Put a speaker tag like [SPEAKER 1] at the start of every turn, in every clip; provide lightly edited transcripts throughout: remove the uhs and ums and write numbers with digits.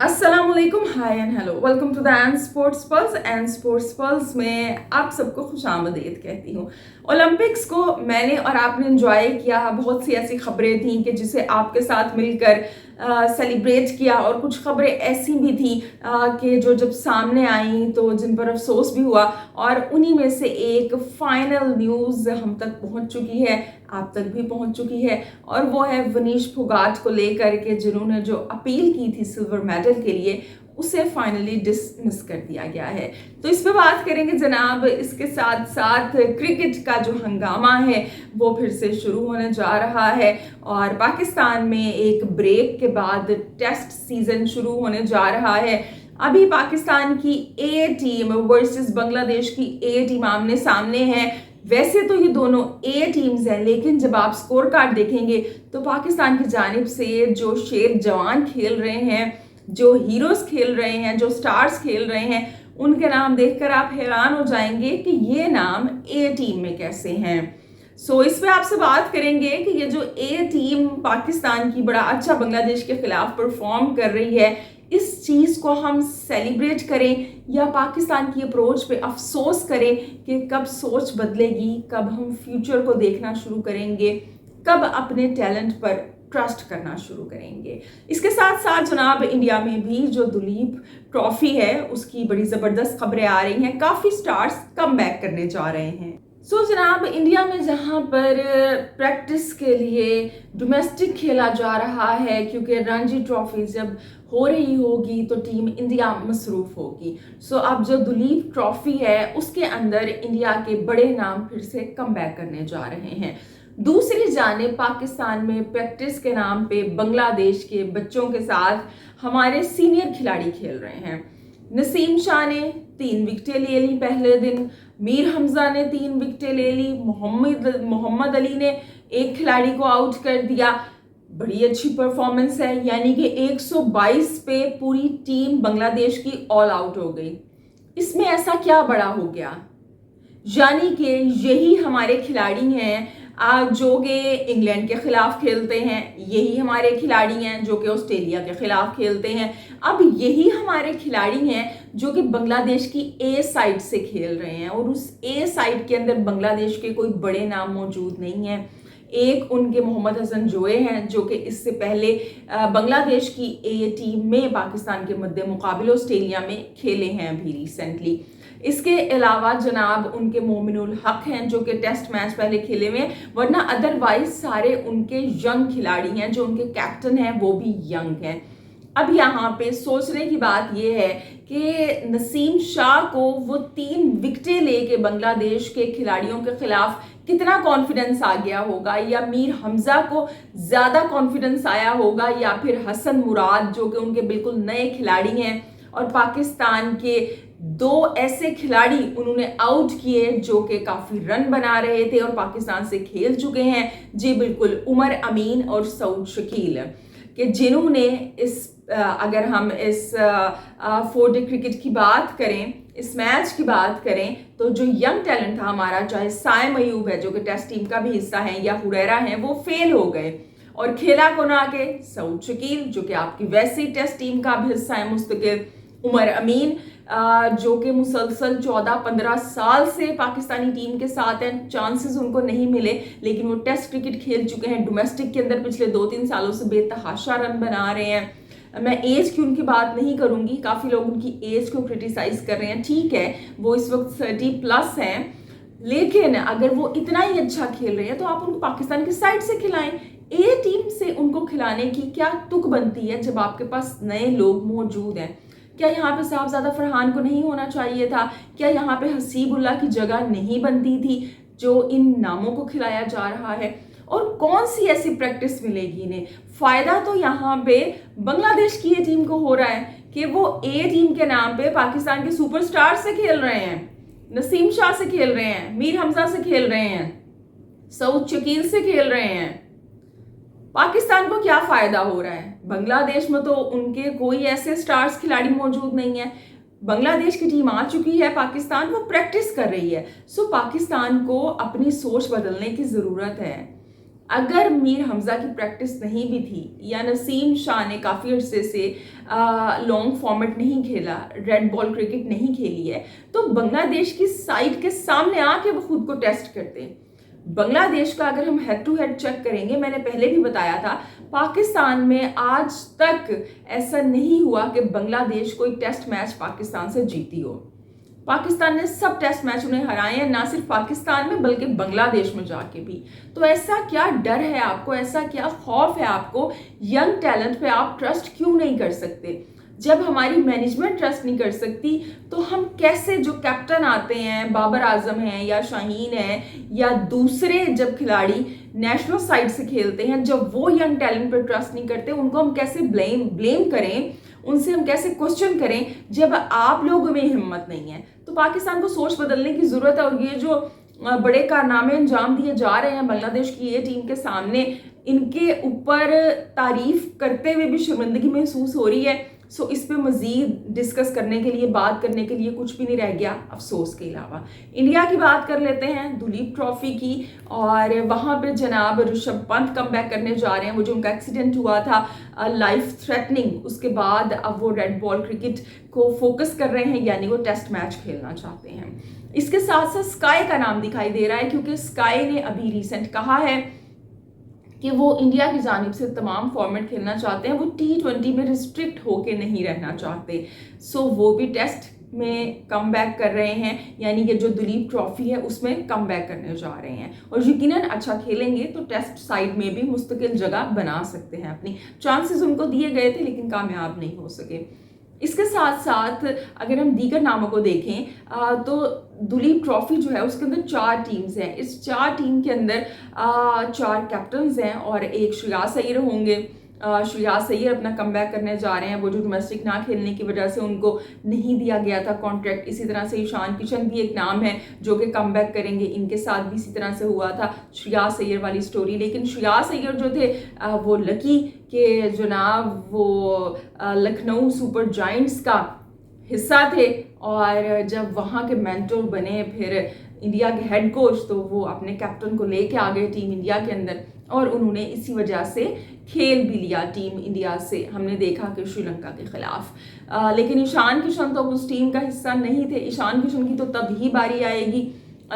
[SPEAKER 1] अस्सलाम वालेकुम, hi and hello, welcome to the and Sports Pulse. And Sports Pulse में आप सबको खुशामदीद कहती हूँ। ओलंपिक्स को मैंने और आपने एंजॉय किया। बहुत सी ऐसी खबरें थी कि जिसे आपके साथ मिलकर सेलिब्रेट किया, और कुछ खबरें ऐसी भी थी कि जो जब सामने आई तो जिन पर अफसोस भी हुआ। और उन्हीं में से एक फाइनल न्यूज़ हम तक पहुंच चुकी है, आप तक भी पहुंच चुकी है, और वो है वनीश फोगाट को लेकर के, जिन्होंने जो अपील की थी सिल्वर मेडल के लिए, उसे फाइनली डिसमिस कर दिया गया है। तो इस पे बात करेंगे जनाब। इसके साथ साथ क्रिकेट का जो हंगामा है वो फिर से शुरू होने जा रहा है, और पाकिस्तान में एक ब्रेक के बाद टेस्ट सीजन शुरू होने जा रहा है। अभी पाकिस्तान की ए टीम वर्सेस बांग्लादेश की ए टीम आमने सामने है। वैसे तो ये दोनों ए टीम्स हैं, लेकिन जब आप स्कोर कार्ड देखेंगे तो पाकिस्तान की जानिब से जो शेर जवान खेल रहे हैं, जो हीरोज खेल रहे हैं, जो स्टार्स खेल रहे हैं, उनके नाम देखकर आप हैरान हो जाएंगे कि ये नाम ए टीम में कैसे हैं। इस पे आपसे बात करेंगे कि ये जो ए टीम पाकिस्तान की बड़ा अच्छा बांग्लादेश के खिलाफ परफॉर्म कर रही है, इस चीज़ को हम सेलिब्रेट करें या पाकिस्तान की अप्रोच पे अफसोस करें कि कब सोच बदलेगी, कब हम फ्यूचर को देखना शुरू करेंगे, कब अपने टैलेंट पर ट्रस्ट करना शुरू करेंगे। इसके साथ साथ जनाब इंडिया में भी जो दुलीप ट्रॉफी है उसकी बड़ी ज़बरदस्त खबरें आ रही हैं। काफ़ी स्टार्स कम बैक करने जा रहे हैं। जनाब इंडिया में जहाँ पर प्रैक्टिस के लिए डोमेस्टिक खेला जा रहा है, क्योंकि रणजी ट्रॉफी जब हो रही होगी तो टीम इंडिया मसरूफ होगी। अब जो दुलीप ट्रॉफी है उसके अंदर इंडिया के बड़े नाम फिर से कम बैक करने जा रहे हैं। दूसरी जानिब पाकिस्तान में प्रैक्टिस के नाम पे बांग्लादेश के बच्चों के साथ हमारे सीनियर खिलाड़ी खेल रहे हैं। नसीम शाह ने 3 विकेटें ले ली पहले दिन, मीर हमजा ने 3 विकेटें ले ली, मोहम्मद अली ने एक खिलाड़ी को आउट कर दिया। बड़ी अच्छी परफॉर्मेंस है, यानी कि 122 पे पूरी टीम बांग्लादेश की ऑल आउट हो गई। इसमें ऐसा क्या बड़ा हो गया? यानी कि यही हमारे खिलाड़ी हैं जो कि इंग्लैंड के खिलाफ खेलते हैं, यही हमारे खिलाड़ी हैं जो कि ऑस्ट्रेलिया के खिलाफ खेलते हैं, अब यही हमारे खिलाड़ी हैं जो कि बांग्लादेश की ए साइड से खेल रहे हैं, और उस ए साइड के अंदर बांग्लादेश के कोई बड़े नाम मौजूद नहीं हैं। एक उनके मोहम्मद हसन जोए हैं जो कि इससे पहले बांग्लादेश की ए टीम में पाकिस्तान के मद्दे मुकाबले ऑस्ट्रेलिया में खेले हैं अभी रिसेंटली। इसके अलावा जनाब उनके मोमिनुल हक हैं जो कि टेस्ट मैच पहले खेले हुए हैं, वरना अदरवाइज सारे उनके यंग खिलाड़ी हैं। जो उनके कैप्टन हैं वो भी यंग हैं। अब यहाँ पे सोचने की बात यह है कि नसीम शाह को वो 3 विकेटें लेके बांग्लादेश के खिलाड़ियों के खिलाफ कितना कॉन्फिडेंस आ गया होगा, या मीर हमजा को ज़्यादा कॉन्फिडेंस आया होगा, या फिर हसन मुराद जो कि उनके बिल्कुल नए खिलाड़ी हैं, और पाकिस्तान के 2 ऐसे खिलाड़ी उन्होंने आउट किए जो कि काफ़ी रन बना रहे थे और पाकिस्तान से खेल चुके हैं। जी बिल्कुल, उमर अमीन और सऊद शकील, कि जिन्होंने अगर हम इस 4-डे क्रिकेट की बात करें, इस मैच की बात करें, तो जो यंग टैलेंट था हमारा, चाहे साइम अयूब है जो कि टेस्ट टीम का भी हिस्सा है, या हुरैरा हैं, वो फेल हो गए। और खेला कौन आगे? सऊद शकील जो कि आपकी वैसे ही टेस्ट टीम का भी हिस्सा है मुस्तकिल। उमर अमीन जो कि मुसलसल 14-15 साल से पाकिस्तानी टीम के साथ हैं, चांसेस उनको नहीं मिले, लेकिन वो टेस्ट क्रिकेट खेल चुके हैं। डोमेस्टिक के अंदर पिछले 2-3 सालों से बेतहाशा रन बना रहे हैं। मैं एज की उनकी बात नहीं करूंगी, काफ़ी लोग उनकी एज को क्रिटिसाइज कर रहे हैं। ठीक है, वो इस वक्त 30+ हैं, लेकिन अगर वो इतना ही अच्छा खेल रहे हैं तो आप उनको पाकिस्तान की साइड से खिलाएं। ए टीम से उनको खिलाने की क्या तुक बनती है जब आपके पास नए लोग मौजूद हैं? क्या यहाँ पे साहबजादा फरहान को नहीं होना चाहिए था? क्या यहाँ पे हसीबुल्लाह की जगह नहीं बनती थी जो इन नामों को खिलाया जा रहा है? और कौन सी ऐसी प्रैक्टिस मिलेगी इन्हें? फायदा तो यहाँ पे बांग्लादेश की ये टीम को हो रहा है कि वो ए टीम के नाम पे पाकिस्तान के सुपरस्टार से खेल रहे हैं, नसीम शाह से खेल रहे हैं, मीर हमजा से खेल रहे हैं, सऊद शकील से खेल रहे हैं। पाकिस्तान को क्या फायदा हो रहा है? बांग्लादेश में तो उनके कोई ऐसे स्टार्स खिलाड़ी मौजूद नहीं है। बांग्लादेश की टीम आ चुकी है पाकिस्तान, वो प्रैक्टिस कर रही है। पाकिस्तान को अपनी सोच बदलने की ज़रूरत है। अगर मीर हमज़ा की प्रैक्टिस नहीं भी थी या नसीम शाह ने काफ़ी अरसे से लॉन्ग फॉर्मेट नहीं खेला, रेड बॉल क्रिकेट नहीं खेली है, तो बांग्लादेश की साइड के सामने आके वो खुद को टेस्ट करते हैं। बांग्लादेश का अगर हम हेड टू हेड चेक करेंगे, मैंने पहले भी बताया था, पाकिस्तान में आज तक ऐसा नहीं हुआ कि बांग्लादेश कोई टेस्ट मैच पाकिस्तान से जीती हो। पाकिस्तान ने सब टेस्ट मैच उन्हें हराए हैं, ना सिर्फ पाकिस्तान में बल्कि बांग्लादेश में जाके भी। तो ऐसा क्या डर है आपको, ऐसा क्या खौफ है आपको, यंग टैलेंट पे आप ट्रस्ट क्यों नहीं कर सकते? जब हमारी मैनेजमेंट ट्रस्ट नहीं कर सकती तो हम कैसे, जो कैप्टन आते हैं, बाबर आजम हैं या शाहीन है या दूसरे जब खिलाड़ी नेशनल साइड से खेलते हैं, जब वो यंग टैलेंट पर ट्रस्ट नहीं करते, उनको हम कैसे ब्लेम करें, उनसे हम कैसे क्वेश्चन करें जब आप लोगों में हिम्मत नहीं है? तो पाकिस्तान को सोच बदलने की ज़रूरत है। और ये जो बड़े कारनामे अंजाम दिए जा रहे हैं बांग्लादेश की ये टीम के सामने, इनके ऊपर तारीफ करते हुए भी शर्मिंदगी महसूस हो रही है। सो इस पे मज़ीद डिस्कस करने के लिए, बात करने के लिए कुछ भी नहीं रह गया अफसोस के अलावा। इंडिया की बात कर लेते हैं, दुलीप ट्रॉफी की, और वहाँ पे जनाब ऋषभ पंत कम बैक करने जा रहे हैं। वो जो उनका एक्सीडेंट हुआ था लाइफ थ्रेटनिंग, उसके बाद अब वो रेड बॉल क्रिकेट को फोकस कर रहे हैं, यानी वो टेस्ट मैच खेलना चाहते हैं। इसके साथ साथ स्काई का नाम दिखाई दे रहा है, क्योंकि स्काई ने अभी रिसेंट कहा है कि वो इंडिया की जानिब से तमाम फॉर्मेट खेलना चाहते हैं, वो T20 में रिस्ट्रिक्ट होके नहीं रहना चाहते। सो वो भी टेस्ट में कम बैक कर रहे हैं, यानी कि जो दुलीप ट्रॉफी है उसमें कम बैक करने जा रहे हैं, और यकीनन अच्छा खेलेंगे तो टेस्ट साइड में भी मुस्तकिल जगह बना सकते हैं। अपनी चांसेस उनको दिए गए थे लेकिन कामयाब नहीं हो सके। इसके साथ साथ अगर हम दीगर नामों को देखें तो दुलीप ट्रॉफी जो है उसके अंदर 4 टीम्स हैं। इस 4 टीम के अंदर 4 कैप्टन्स हैं और एक श्रेयस अय्यर होंगे। श्रेयस अय्यर अपना कमबैक करने जा रहे हैं, वो जो डोमेस्टिक ना खेलने की वजह से उनको नहीं दिया गया था कॉन्ट्रैक्ट। इसी तरह से ईशान किशन भी एक नाम है जो कि कमबैक करेंगे, इनके साथ भी इसी तरह से हुआ था श्रेयस अय्यर वाली स्टोरी। लेकिन श्रेयस अय्यर जो थे वो लकी कि जनाब वो लखनऊ सुपर जायंट्स का हिस्सा थे, और जब वहाँ के मेंटर बने फिर इंडिया के हेड कोच, तो वो अपने कैप्टन को लेके आ गए टीम इंडिया के अंदर, और उन्होंने इसी वजह से खेल भी लिया टीम इंडिया से। हमने देखा कि श्रीलंका के खिलाफ। लेकिन ईशान किशन तो उस टीम का हिस्सा नहीं थे। ईशान किशन की तो तब ही बारी आएगी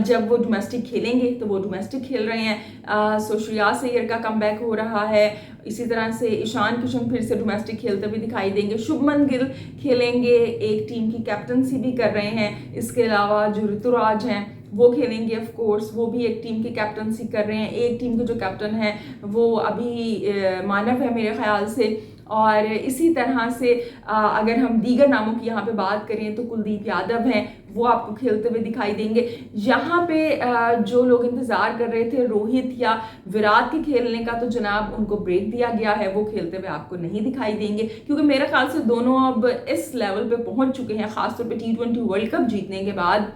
[SPEAKER 1] जब वो डोमेस्टिक खेलेंगे, तो वो डोमेस्टिक खेल रहे हैं। सो श्रेयस अय्यर का कमबैक हो रहा है। इसी तरह से ईशान किशन फिर से डोमेस्टिक खेलते हुए दिखाई देंगे। शुभमन गिल खेलेंगे, एक टीम की कैप्टनसी भी कर रहे हैं। इसके अलावा जो ऋतुराज हैं वो खेलेंगे, ऑफ कोर्स वो भी एक टीम की कैप्टनसी कर रहे हैं। एक टीम के जो कैप्टन है वो अभी मानव है मेरे ख्याल से। और इसी तरह से अगर हम दीगर नामों की यहाँ पे बात करें तो कुलदीप यादव हैं, वो आपको खेलते हुए दिखाई देंगे। यहाँ पे जो लोग इंतज़ार कर रहे थे रोहित या विराट के खेलने का, तो जनाब उनको ब्रेक दिया गया है, वो खेलते हुए आपको नहीं दिखाई देंगे, क्योंकि मेरे ख्याल से दोनों अब इस लेवल पे पहुँच चुके हैं, ख़ासतौर पर T20 वर्ल्ड कप जीतने के बाद,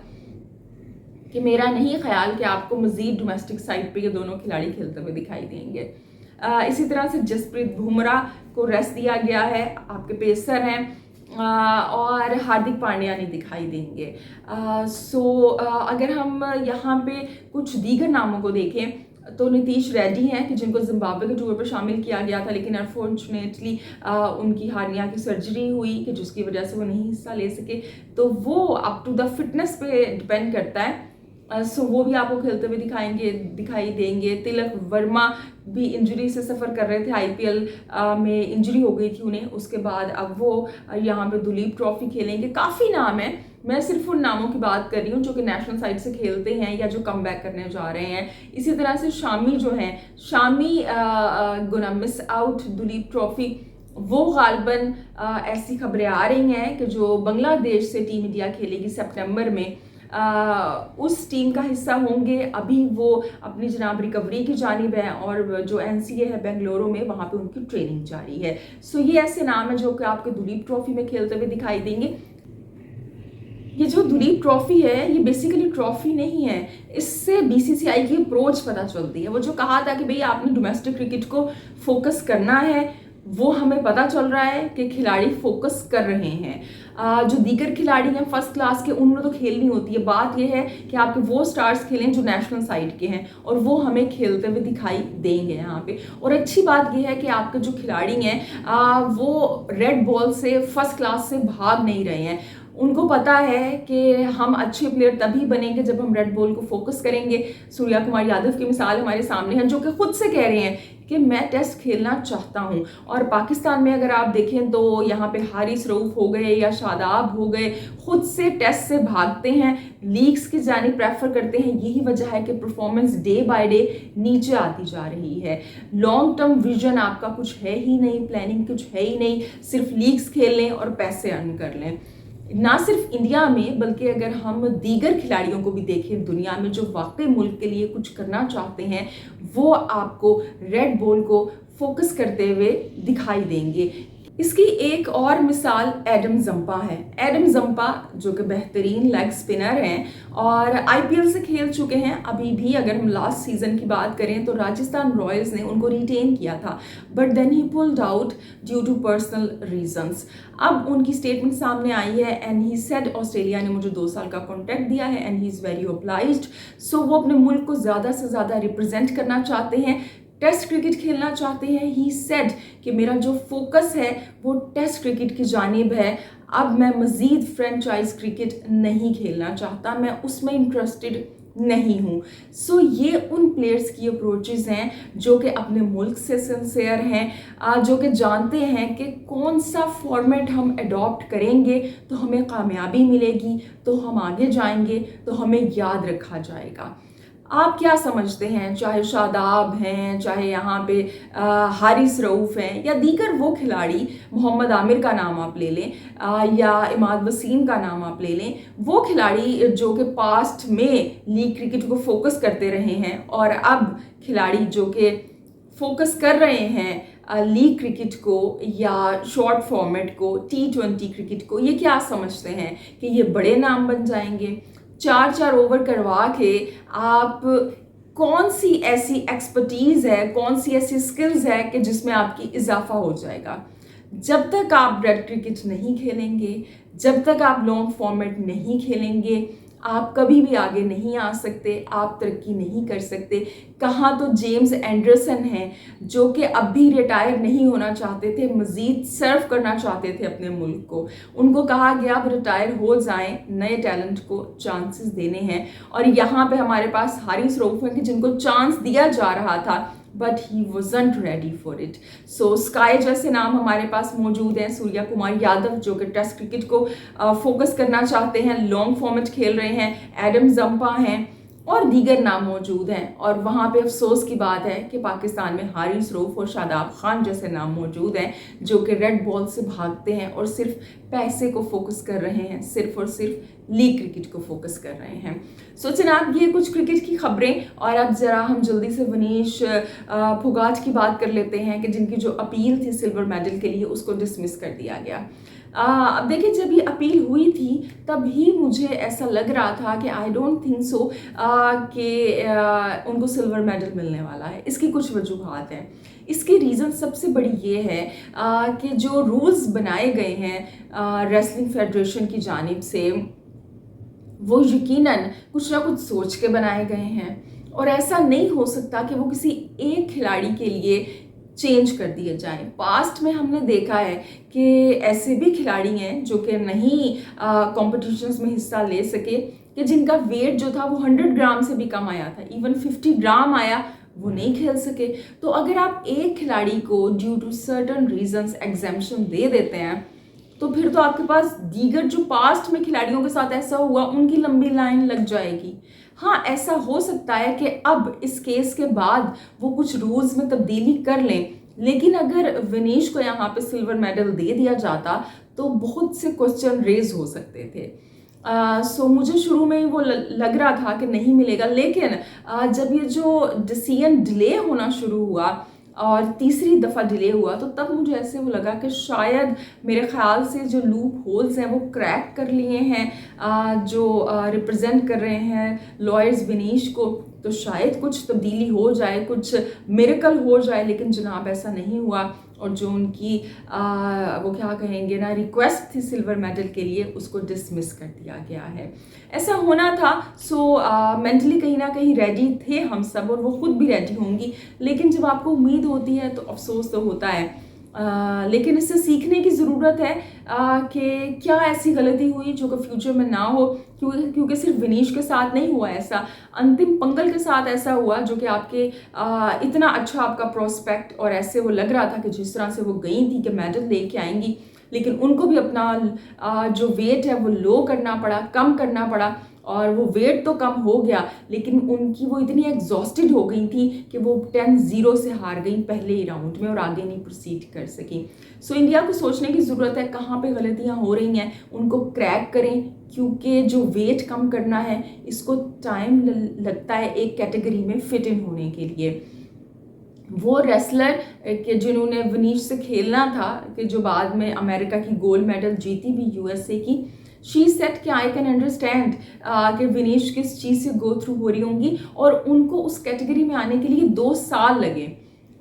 [SPEAKER 1] कि मेरा नहीं ख्याल कि आपको मज़ीद डोमेस्टिक साइड पे ये दोनों खिलाड़ी खेलते हुए दिखाई देंगे। इसी तरह से जसप्रीत बुमराह को रेस्ट दिया गया है, आपके पेसर हैं, और हार्दिक पांड्या नहीं दिखाई देंगे। अगर हम यहाँ पे कुछ दीगर नामों को देखें तो नीतीश रेड्डी हैं कि जिनको जिम्बाब्वे के टूर पर शामिल किया गया था, लेकिन अनफॉर्चुनेटली उनकी हार्निया की सर्जरी हुई कि जिसकी वजह से वो नहीं हिस्सा ले सके, तो वो अप टू द फिटनेस पे डिपेंड करता है। वो भी आपको खेलते हुए दिखाई देंगे। तिलक वर्मा भी इंजरी से सफ़र कर रहे थे, IPL में इंजरी हो गई थी उन्हें, उसके बाद अब वो यहाँ पे दुलीप ट्रॉफी खेलेंगे। काफ़ी नाम है, मैं सिर्फ उन नामों की बात कर रही हूँ जो कि नेशनल साइड से खेलते हैं या जो कम बैक करने जा रहे हैं। इसी तरह से शामी जो हैं, Shami gonna miss out Duleep trophy. वो गालिबन ऐसी खबरें आ रही हैं कि जो बांग्लादेश से टीम इंडिया खेलेगी सितंबर में, उस टीम का हिस्सा होंगे। अभी वो अपनी जनाब रिकवरी की जानिब है, और जो NCA है बेंगलुरु में, वहाँ पे उनकी ट्रेनिंग जारी है। सो ये ऐसे नाम है जो कि आपके दुलीप ट्रॉफी में खेलते हुए दिखाई देंगे। ये जो दुलीप ट्रॉफी है ये बेसिकली ट्रॉफी नहीं है, इससे BCCI की अप्रोच पता चलती है। वो जो कहा था कि भाई आपने डोमेस्टिक क्रिकेट को फोकस करना है, वो हमें पता चल रहा है कि खिलाड़ी फोकस कर रहे हैं। जो दीगर खिलाड़ी हैं फर्स्ट क्लास के, उनमें तो खेलनी होती है। बात यह है कि आपके वो स्टार्स खेलें जो नेशनल साइड के हैं, और वो हमें खेलते हुए दिखाई देंगे यहाँ पे। और अच्छी बात यह है कि आपके जो खिलाड़ी हैं वो रेड बॉल से फर्स्ट क्लास से भाग नहीं रहे हैं। उनको पता है कि हम अच्छे प्लेयर तभी बनेंगे जब हम रेड बॉल को फोकस करेंगे। सूर्या कुमार यादव की मिसाल हमारे सामने है, जो कि खुद से कह रहे हैं कि मैं टेस्ट खेलना चाहता हूं। और पाकिस्तान में अगर आप देखें तो यहाँ पे हारिस रऊफ हो गए या शादाब हो गए, खुद से टेस्ट से भागते हैं, लीग्स की जानी प्रेफर करते हैं। यही वजह है कि परफॉर्मेंस डे बाय डे नीचे आती जा रही है। लॉन्ग टर्म विजन आपका कुछ है ही नहीं, प्लानिंग कुछ है ही नहीं, सिर्फ लीग्स खेल लें और पैसे अर्न कर लें। ना सिर्फ इंडिया में, बल्कि अगर हम दीगर खिलाड़ियों को भी देखें दुनिया में जो वाकई मुल्क के लिए कुछ करना चाहते हैं, वो आपको रेड बॉल को फोकस करते हुए दिखाई देंगे। इसकी एक और मिसाल एडम जंपा है। एडम जंपा जो कि बेहतरीन लेग स्पिनर हैं और आईपीएल से खेल चुके हैं। अभी भी अगर हम लास्ट सीजन की बात करें तो राजस्थान रॉयल्स ने उनको रिटेन किया था, but then he pulled out due to personal reasons. अब उनकी स्टेटमेंट सामने आई है एंड ही सेड ऑस्ट्रेलिया ने मुझे 2 साल का कॉन्ट्रैक्ट दिया है and he is very obliged. So वो अपने मुल्क को ज़्यादा से ज़्यादा रिप्रेजेंट करना चाहते हैं, टेस्ट क्रिकेट खेलना चाहते हैं। ही सेड कि मेरा जो फोकस है वो टेस्ट क्रिकेट की जानिब है, अब मैं मज़ीद फ्रेंचाइज क्रिकेट नहीं खेलना चाहता, मैं उसमें इंटरेस्टेड नहीं हूँ। सो ये उन प्लेयर्स की अप्रोचेस हैं जो कि अपने मुल्क से सिंसियर हैं, जो कि जानते हैं कि कौन सा फॉर्मेट हम अडॉप्ट करेंगे तो हमें कामयाबी मिलेगी, तो हम आगे जाएंगे, तो हमें याद रखा जाएगा। आप क्या समझते हैं, चाहे शादाब हैं, चाहे यहाँ पे हारिस रऊफ हैं, या दीगर वो खिलाड़ी, मोहम्मद आमिर का नाम आप ले लें या इमाद वसीम का नाम आप ले लें, वो खिलाड़ी जो कि पास्ट में लीग क्रिकेट को फोकस करते रहे हैं और अब खिलाड़ी जो कि फोकस कर रहे हैं लीग क्रिकेट को या शॉर्ट फॉर्मेट को, T20 क्रिकेट को, ये क्या समझते हैं कि ये बड़े नाम बन जाएंगे? 4-4 ओवर करवा के आप कौन सी ऐसी एक्सपर्टीज़ है, कौन सी ऐसी स्किल्स है कि जिसमें आपकी इजाफा हो जाएगा? जब तक आप रेड क्रिकेट नहीं खेलेंगे, जब तक आप लॉन्ग फॉर्मेट नहीं खेलेंगे, आप कभी भी आगे नहीं आ सकते, आप तरक्की नहीं कर सकते। कहाँ तो जेम्स एंडरसन हैं जो कि अब भी रिटायर नहीं होना चाहते थे, मज़ीद सर्व करना चाहते थे अपने मुल्क को। उनको कहा गया अब रिटायर हो जाएं, नए टैलेंट को चांसेस देने हैं। और यहाँ पे हमारे पास हारिस रऊफ हैं कि जिनको चांस दिया जा रहा था, but he wasn't ready for it. So sky जैसे नाम हमारे पास मौजूद हैं, सूर्या कुमार यादव जो कि टेस्ट क्रिकेट को फोकस करना चाहते हैं, लॉन्ग फॉर्मेट खेल रहे हैं, एडम जंपा हैं और दीगर नाम मौजूद हैं। और वहाँ पे अफसोस की बात है कि पाकिस्तान में हारिस रऊफ और शादाब खान जैसे नाम मौजूद हैं जो कि रेड बॉल से भागते हैं और सिर्फ पैसे को फोकस कर रहे हैं, सिर्फ और सिर्फ लीग क्रिकेट को फोकस कर रहे हैं। सो जनाब, ये कुछ क्रिकेट की खबरें। और अब ज़रा हम जल्दी से वनीश फोगाट की बात कर लेते हैं कि जिनकी जो अपील थी सिल्वर मेडल के लिए, उसको डिसमिस कर दिया गया। अब देखिए, जब ये अपील हुई थी तब ही मुझे ऐसा लग रहा था कि आई डोंट थिंक सो कि उनको सिल्वर मेडल मिलने वाला है। इसकी कुछ वजूहात हैं। इसकी रीज़न सबसे बड़ी ये है कि जो रूल्स बनाए गए हैं रेसलिंग फेडरेशन की जानिब से, वो यकीनन कुछ ना कुछ सोच के बनाए गए हैं और ऐसा नहीं हो सकता कि वो किसी एक खिलाड़ी के लिए चेंज कर दिए जाएं। पास्ट में हमने देखा है कि ऐसे भी खिलाड़ी हैं जो कि नहीं कॉम्पिटिशन्स में हिस्सा ले सके, कि जिनका वेट जो था वो 100 ग्राम से भी कम आया था, इवन 50 ग्राम आया, वो नहीं खेल सके। तो अगर आप एक खिलाड़ी को due to certain reasons exemption दे देते हैं, तो फिर तो आपके पास दीगर जो पास्ट में खिलाड़ियों के साथ ऐसा हुआ उनकी लंबी लाइन लग जाएगी। हाँ, ऐसा हो सकता है कि अब इस केस के बाद वो कुछ रूल्स में तब्दीली कर लें, लेकिन अगर विनेश को यहाँ पे सिल्वर मेडल दे दिया जाता तो बहुत से क्वेश्चन रेज हो सकते थे। सो मुझे शुरू में ही वो लग रहा था कि नहीं मिलेगा, लेकिन जब ये जो डिसीजन डिले होना शुरू हुआ और तीसरी दफ़ा डिले हुआ, तो तब मुझे ऐसे वो लगा कि शायद मेरे ख्याल से जो लूप होल्स हैं वो क्रैक कर लिए हैं जो रिप्रेजेंट कर रहे हैं लॉयर्स विनीश को, तो शायद कुछ तब्दीली हो जाए, कुछ मिरेकल हो जाए। लेकिन जनाब ऐसा नहीं हुआ और जो उनकी वो क्या कहेंगे ना रिक्वेस्ट थी सिल्वर मेडल के लिए, उसको डिसमिस कर दिया गया है। ऐसा होना था। सो मेंटली कहीं ना कहीं रेडी थे हम सब, और वो खुद भी रेडी होंगी, लेकिन जब आपको उम्मीद होती है तो अफसोस तो होता है। लेकिन इससे सीखने की ज़रूरत है कि क्या ऐसी गलती हुई जो कि फ्यूचर में ना हो, क्योंकि सिर्फ विनीश के साथ नहीं हुआ ऐसा, अंतिम पंगल के साथ ऐसा हुआ, जो कि आपके इतना अच्छा आपका प्रोस्पेक्ट, और ऐसे वो लग रहा था कि जिस तरह से वो गई थी कि मेडल लेके आएंगी, लेकिन उनको भी अपना जो वेट है वो लो करना पड़ा, कम करना पड़ा, और वो वेट तो कम हो गया, लेकिन उनकी वो इतनी एग्जॉस्टेड हो गई थी कि वो 10-0 से हार गई पहले ही राउंड में और आगे नहीं प्रोसीड कर सकी। सो इंडिया को सोचने की ज़रूरत है कहाँ पे गलतियाँ हो रही हैं, उनको क्रैक करें, क्योंकि जो वेट कम करना है इसको टाइम लगता है एक कैटेगरी में फिट इन होने के लिए। वो रेसलर के जिन्होंने विनीश से खेलना था, कि जो बाद में अमेरिका की गोल्ड मेडल जीती भी यूएसए की, शी सेट कि आई कैन अंडरस्टैंड कि विनीश किस चीज़ से गो थ्रू हो रही होंगी, और उनको उस कैटेगरी में आने के लिए 2 साल लगे,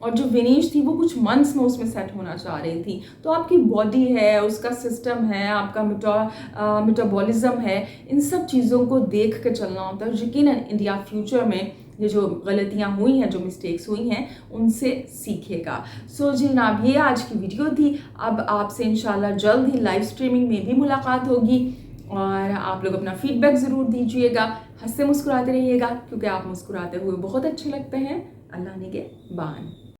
[SPEAKER 1] और जो विनीश थी वो कुछ मंथ्स में उसमें सेट होना चाह रही थी। तो आपकी बॉडी है, उसका सिस्टम है, आपका मेटाबॉलिज्म है, इन सब चीज़ों को देख कर चलना होता है। यकीनन इंडिया फ्यूचर में ये जो गलतियाँ हुई हैं, जो मिस्टेक्स हुई हैं, उनसे सीखेगा। सो जी जनाब, ये आज की वीडियो थी। अब आपसे इंशाल्लाह जल्द ही लाइव स्ट्रीमिंग में भी मुलाकात होगी, और आप लोग अपना फीडबैक ज़रूर दीजिएगा, हंसते मुस्कुराते रहिएगा, क्योंकि आप मुस्कुराते हुए बहुत अच्छे लगते हैं। अल्लाह निगहबान।